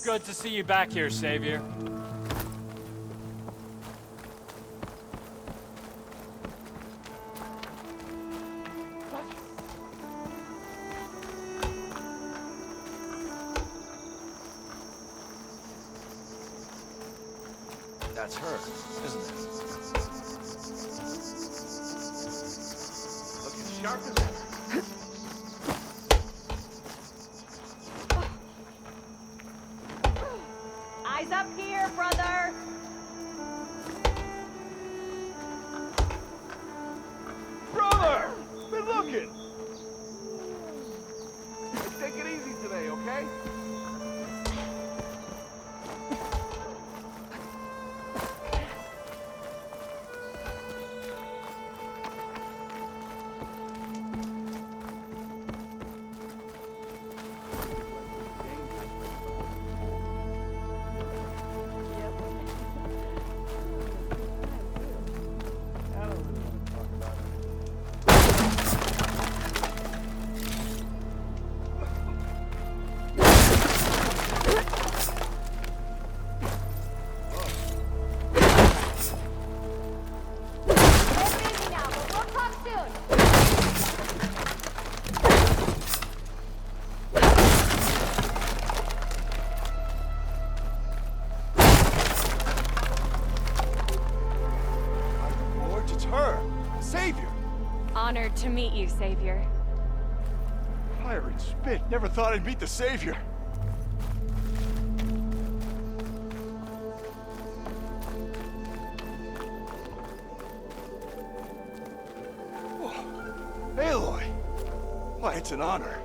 Good to see you back here, Savior. That's her, isn't it? Looking sharp as ever. Eyes up here, brother! Brother! Been looking! Hey, take it easy today, okay? Honored to meet you, Savior. Fire and spit. Never thought I'd meet the Savior. Whoa. Aloy! Why, it's an honor.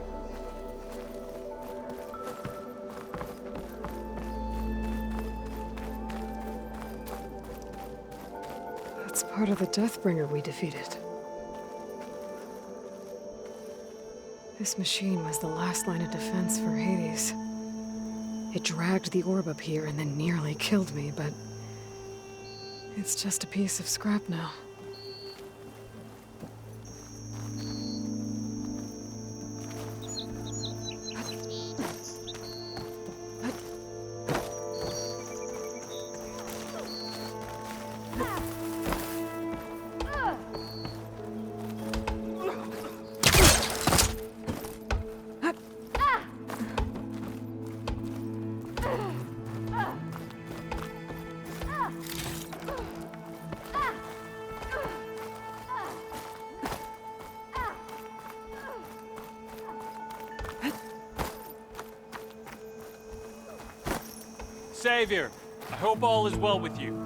That's part of the Deathbringer we defeated. This machine was the last line of defense for Hades. It dragged the orb up here and then nearly killed me, but it's just a piece of scrap now. Savior, I hope all is well with you.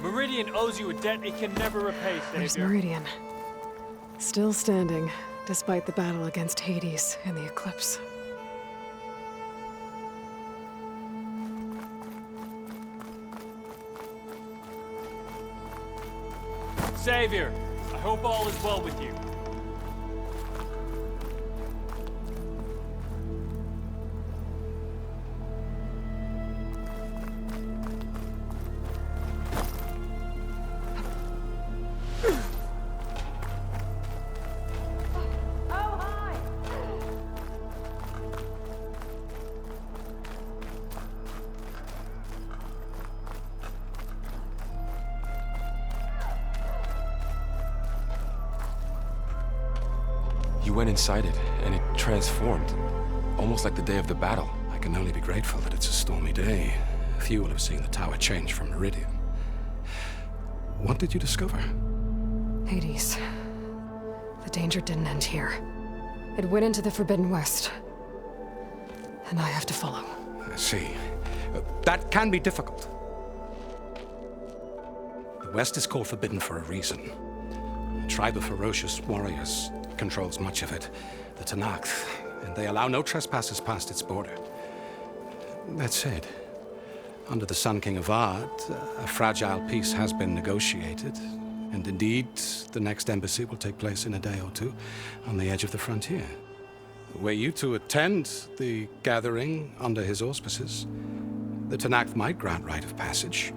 Meridian owes you a debt it can never repay, Savior. There's Meridian. Still standing, despite the battle against Hades and the Eclipse. Savior, I hope all is well with you. You went inside it, and it transformed. Almost like the day of the battle. I can only be grateful that it's a stormy day. Few will have seen the tower change from Meridian. What did you discover? Hades. The danger didn't end here. It went into the Forbidden West. And I have to follow. I see. That can be difficult. The West is called Forbidden for a reason. A tribe of ferocious warriors controls much of it, the Tanakh, and they allow no trespassers past its border. That said, under the Sun King of Ard, a fragile peace has been negotiated, and indeed, the next embassy will take place in a day or two on the edge of the frontier. Were you to attend the gathering under his auspices, the Tanakh might grant right of passage,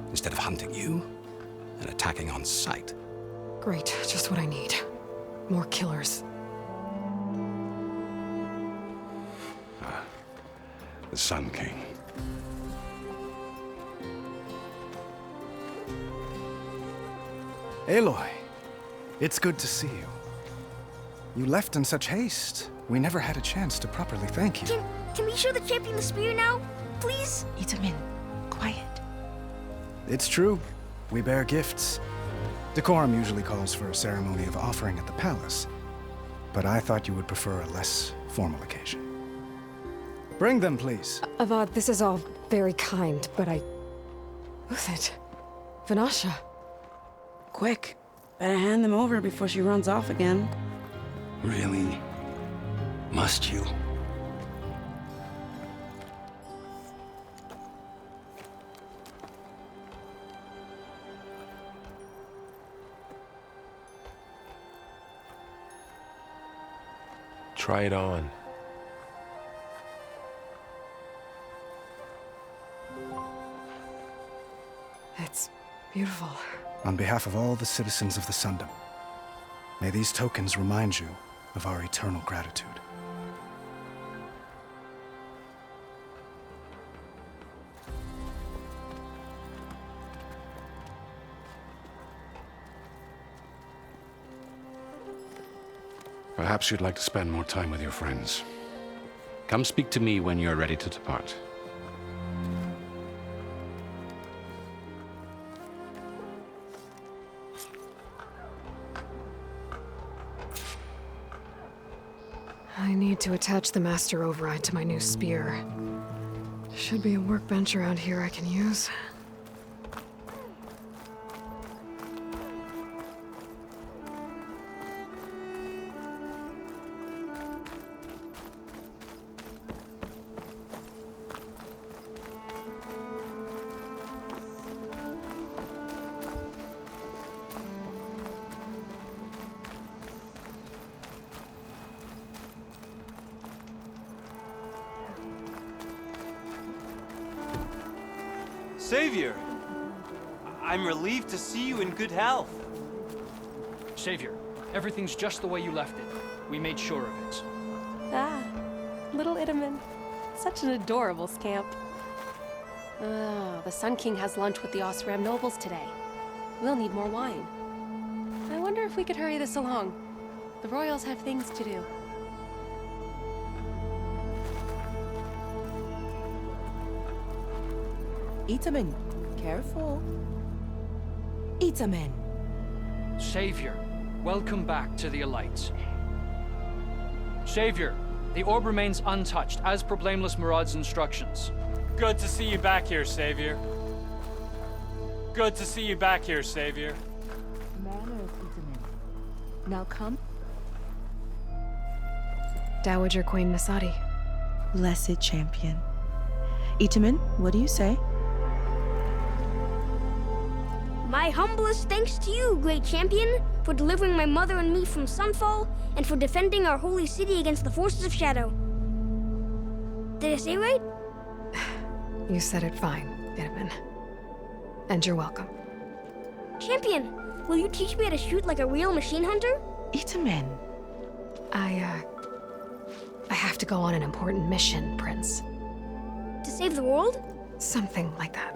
instead of hunting you and attacking on sight. Great, just what I need. More killers. The Sun King. Aloy, it's good to see you. You left in such haste. We never had a chance to properly thank you. Can we show the champion the spear now? Please? Itamin, quiet. It's true. We bear gifts. Decorum usually calls for a ceremony of offering at the palace, but I thought you would prefer a less formal occasion. Bring them, please. Avad, this is all very kind, but Who's it? Vanasha. Quick, better hand them over before she runs off again. Really? Must you? Try it on. It's beautiful. On behalf of all the citizens of the Sundom, may these tokens remind you of our eternal gratitude. Perhaps you'd like to spend more time with your friends. Come speak to me when you're ready to depart. I need to attach the Master Override to my new spear. Should be a workbench around here I can use. Savior! I'm relieved to see you in good health. Savior, everything's just the way you left it. We made sure of it. Ah, little Itamin. Such an adorable scamp. The Sun King has lunch with the Osram nobles today. We'll need more wine. I wonder if we could hurry this along. The royals have things to do. Itamin, careful. Itamin. Savior, welcome back to the Elite. Savior, the orb remains untouched, as per Blameless Murad's instructions. Good to see you back here, Savior. Good to see you back here, Savior. Manners, Itamin. Now come. Dowager Queen Nasadi. Blessed champion. Itamin, what do you say? My humblest thanks to you, great champion, for delivering my mother and me from Sunfall, and for defending our holy city against the forces of Shadow. Did I say right? You said it fine, Itamin. And you're welcome. Champion, will you teach me how to shoot like a real machine hunter? Itamin. I have to go on an important mission, Prince. To save the world? Something like that.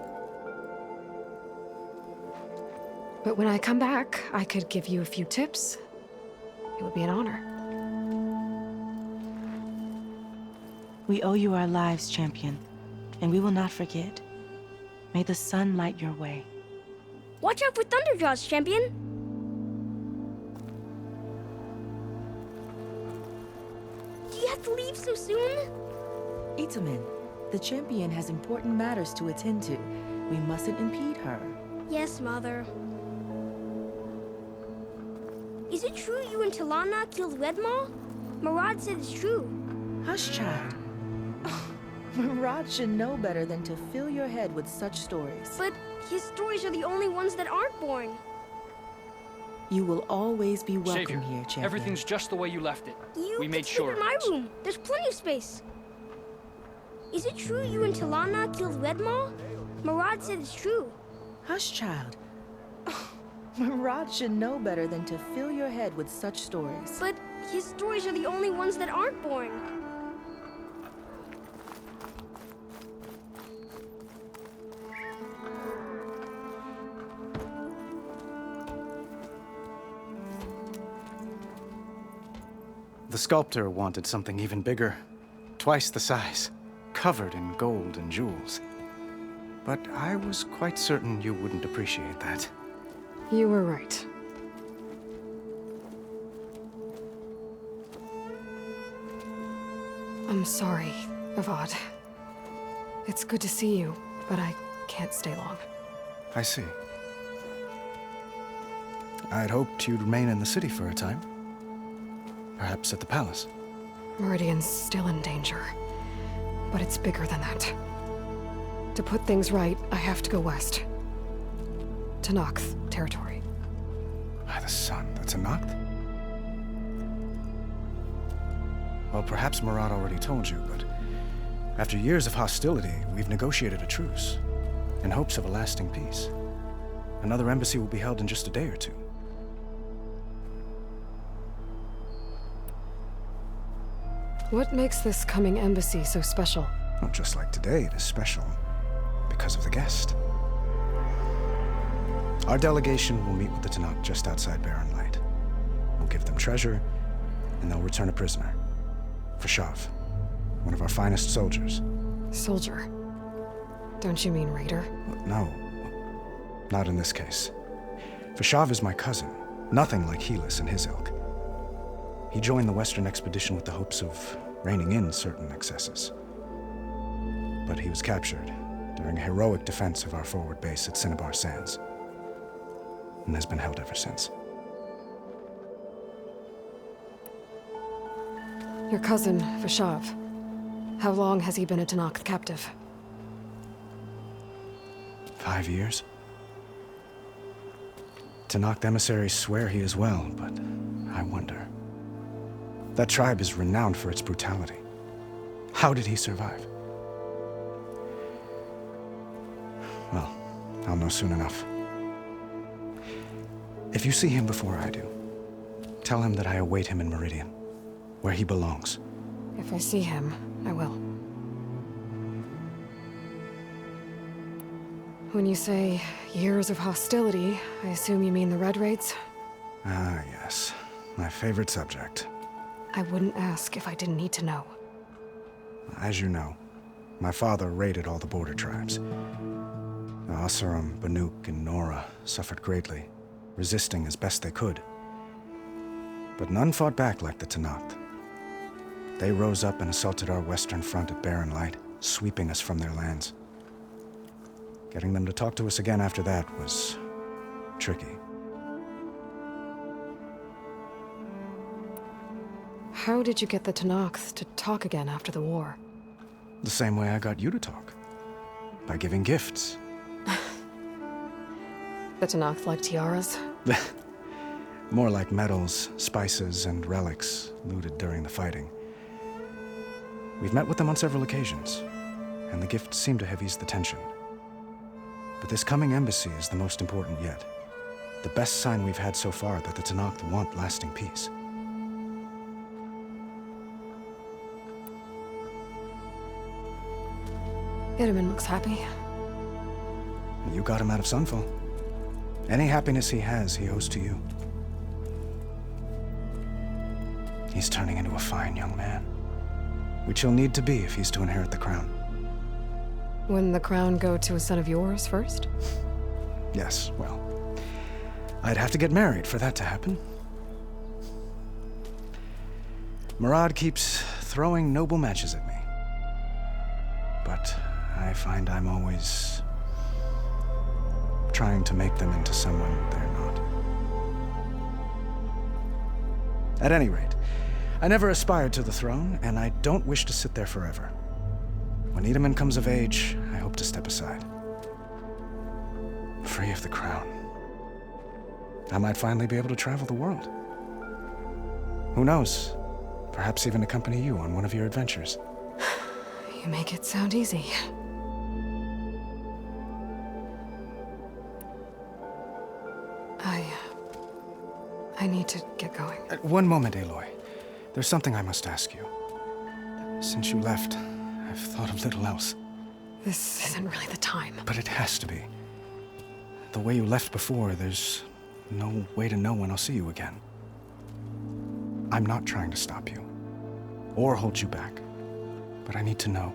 But when I come back, I could give you a few tips. It would be an honor. We owe you our lives, champion, and we will not forget. May the sun light your way. Watch out for Thunderjaws, champion! Do you have to leave so soon? Itamin, the champion has important matters to attend to. We mustn't impede her. Yes, Mother. Is it true you and Talana killed Wedma? Murad said it's true. Hush, child. Murad should know better than to fill your head with such stories. But his stories are the only ones that aren't boring. You will always be welcome Savior, here, champion. everything's just the way you left it. You We can made sleep sure. in my room. There's plenty of space. Is it true you and Talana killed Wedma? Murad said it's true. Hush, child. Murad should know better than to fill your head with such stories. But his stories are the only ones that aren't boring. The sculptor wanted something even bigger, twice the size, covered in gold and jewels. But I was quite certain you wouldn't appreciate that. You were right. I'm sorry, Avad. It's good to see you, but I can't stay long. I see. I'd hoped you'd remain in the city for a time. Perhaps at the palace. Meridian's still in danger, but it's bigger than that. To put things right, I have to go west. To Nox territory. By the sun, that's a Noct? Well, perhaps Murad already told you, but after years of hostility, we've negotiated a truce, in hopes of a lasting peace. Another embassy will be held in just a day or two. What makes this coming embassy so special? Well, just like today, it is special because of the guest. Our delegation will meet with the Tanakh just outside Barren Light. We'll give them treasure, and they'll return a prisoner. Fashav, one of our finest soldiers. Soldier? Don't you mean raider? No, not in this case. Fashav is my cousin, nothing like Helis and his ilk. He joined the Western expedition with the hopes of reining in certain excesses. But he was captured during a heroic defense of our forward base at Cinnabar Sands, and has been held ever since. Your cousin, Vashav. How long has he been a Tanakh captive? 5 years. Tanakh emissaries swear he is well, but I wonder. That tribe is renowned for its brutality. How did he survive? Well, I'll know soon enough. If you see him before I do, tell him that I await him in Meridian, where he belongs. If I see him, I will. When you say years of hostility, I assume you mean the Red Raids? Ah, yes. My favorite subject. I wouldn't ask if I didn't need to know. As you know, my father raided all the border tribes. The Asuram, Banuk, and Nora suffered greatly, resisting as best they could. But none fought back like the Tanakh. They rose up and assaulted our western front at Barren Light, sweeping us from their lands. Getting them to talk to us again after that was tricky. How did you get the Tanakh to talk again after the war? The same way I got you to talk. By giving gifts. The Tanakh like tiaras? More like medals, spices, and relics looted during the fighting. We've met with them on several occasions, and the gifts seem to have eased the tension. But this coming embassy is the most important yet. The best sign we've had so far that the Tanakh want lasting peace. Itaman looks happy. You got him out of Sunfall. Any happiness he has, he owes to you. He's turning into a fine young man, which he'll need to be if he's to inherit the crown. Wouldn't the crown go to a son of yours first? Yes, well, I'd have to get married for that to happen. Murad keeps throwing noble matches at me. But I find I'm always trying to make them into someone they're not. At any rate, I never aspired to the throne, and I don't wish to sit there forever. When Edaman comes of age, I hope to step aside. Free of the crown. I might finally be able to travel the world. Who knows? Perhaps even accompany you on one of your adventures. You make it sound easy. I need to get going. One moment, Aloy. There's something I must ask you. Since you left, I've thought of little else. This isn't really the time. But it has to be. The way you left before, there's no way to know when I'll see you again. I'm not trying to stop you, or hold you back, but I need to know.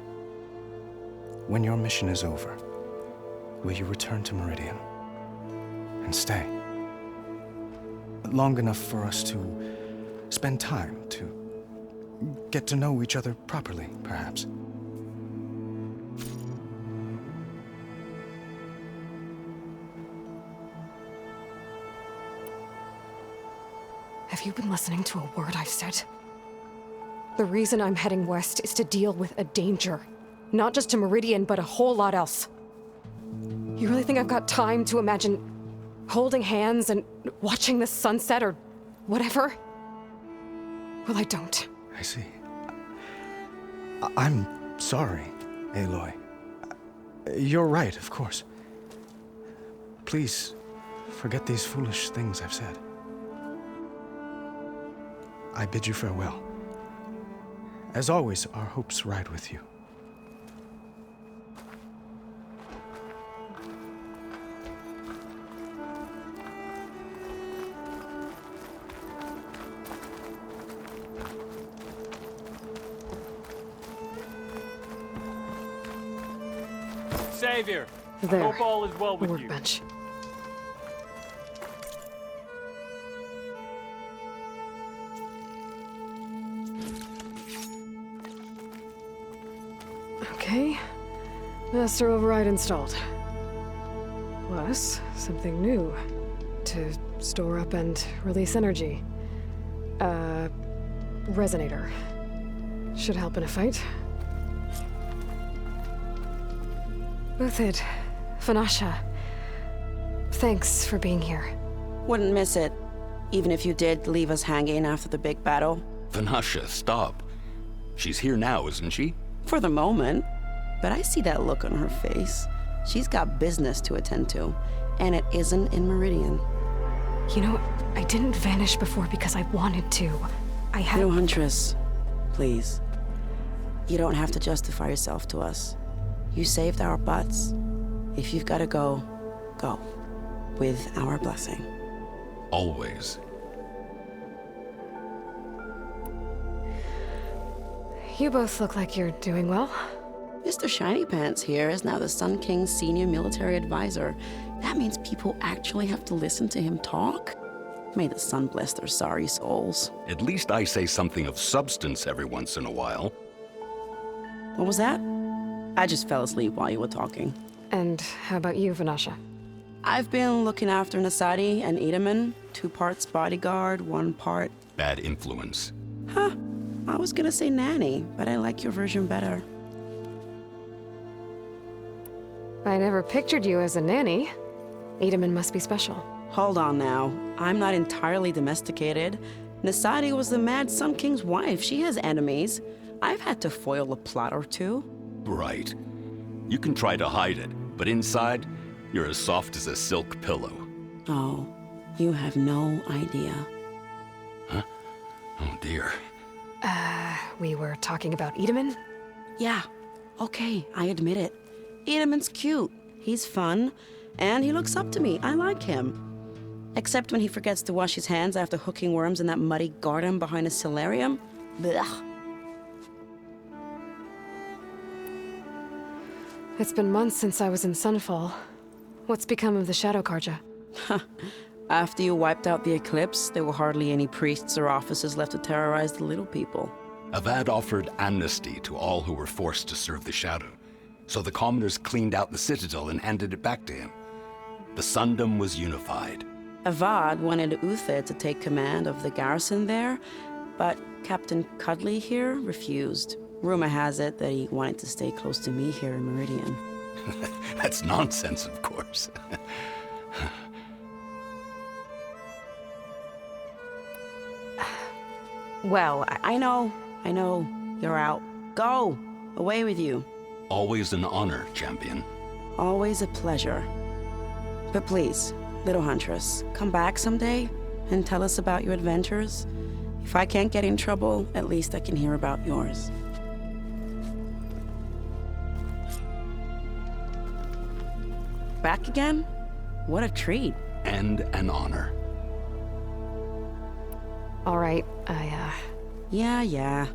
When your mission is over, will you return to Meridian? And stay? Long enough for us to spend time, to get to know each other properly, perhaps. Have you been listening to a word I've said? The reason I'm heading west is to deal with a danger. Not just to Meridian, but a whole lot else. You really think I've got time to imagine holding hands and watching the sunset or whatever? Well, I don't. I see. I'm sorry, Aloy. You're right, of course. Please, forget these foolish things I've said. I bid you farewell. As always, our hopes ride with you. Savior, There. I hope all is well with you. Workbench. Okay. Master override installed. Plus, something new. To store up and release energy. Resonator. Should help in a fight. Uthid, Vanasha, thanks for being here. Wouldn't miss it, even if you did leave us hanging after the big battle. Vanasha, stop. She's here now, isn't she? For the moment. But I see that look on her face. She's got business to attend to, and it isn't in Meridian. You know, I didn't vanish before because I wanted to. I had... No, Huntress. Please. You don't have to justify yourself to us. You saved our butts. If you've got to go, go. With our blessing. Always. You both look like you're doing well. Mr. Shiny Pants here is now the Sun King's senior military advisor. That means people actually have to listen to him talk? May the sun bless their sorry souls. At least I say something of substance every once in a while. What was that? I just fell asleep while you were talking. And how about you, Vanasha? I've been looking after Nasadi and Edaman. 2 parts bodyguard, 1 part... Bad influence. Huh. I was gonna say nanny, but I like your version better. I never pictured you as a nanny. Edaman must be special. Hold on now. I'm not entirely domesticated. Nasadi was the Mad Sun King's wife. She has enemies. I've had to foil a plot or 2. Right. You can try to hide it, but inside, you're as soft as a silk pillow. Oh, you have no idea. Huh? Oh dear. We were talking about Edaman? Yeah. Okay, I admit it. Edaman's cute. He's fun. And he looks up to me. I like him. Except when he forgets to wash his hands after hooking worms in that muddy garden behind a solarium. Blech. It's been months since I was in Sunfall. What's become of the Shadow Karja? After you wiped out the eclipse, there were hardly any priests or officers left to terrorize the little people. Avad offered amnesty to all who were forced to serve the Shadow. So the commoners cleaned out the citadel and handed it back to him. The Sundom was unified. Avad wanted Uther to take command of the garrison there, but Captain Cudley here refused. Rumor has it that he wanted to stay close to me here in Meridian. That's nonsense, of course. Well, I know. You're out. Go! Away with you. Always an honor, champion. Always a pleasure. But please, little huntress, come back someday and tell us about your adventures. If I can't get in trouble, at least I can hear about yours. Back again? What a treat. And an honor. All right, Yeah.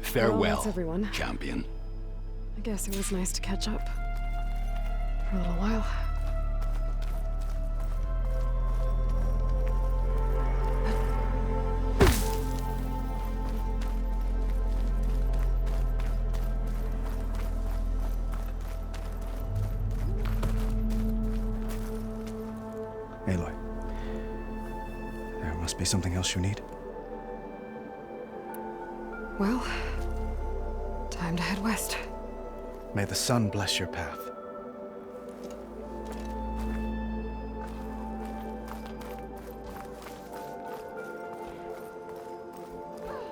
Farewell, that's everyone. champion. I guess it was nice to catch up. For a little while. Aloy, there must be something else you need. Well, time to head west. May the sun bless your path.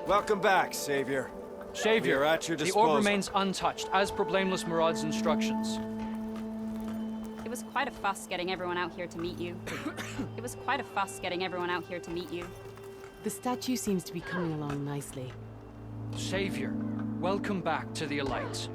Welcome back, Savior. Savior, We're at your the disposal. orb remains untouched, as per Blameless Murad's instructions. It was quite a fuss getting everyone out here to meet you. The statue seems to be coming along nicely. Savior, welcome back to the Elite.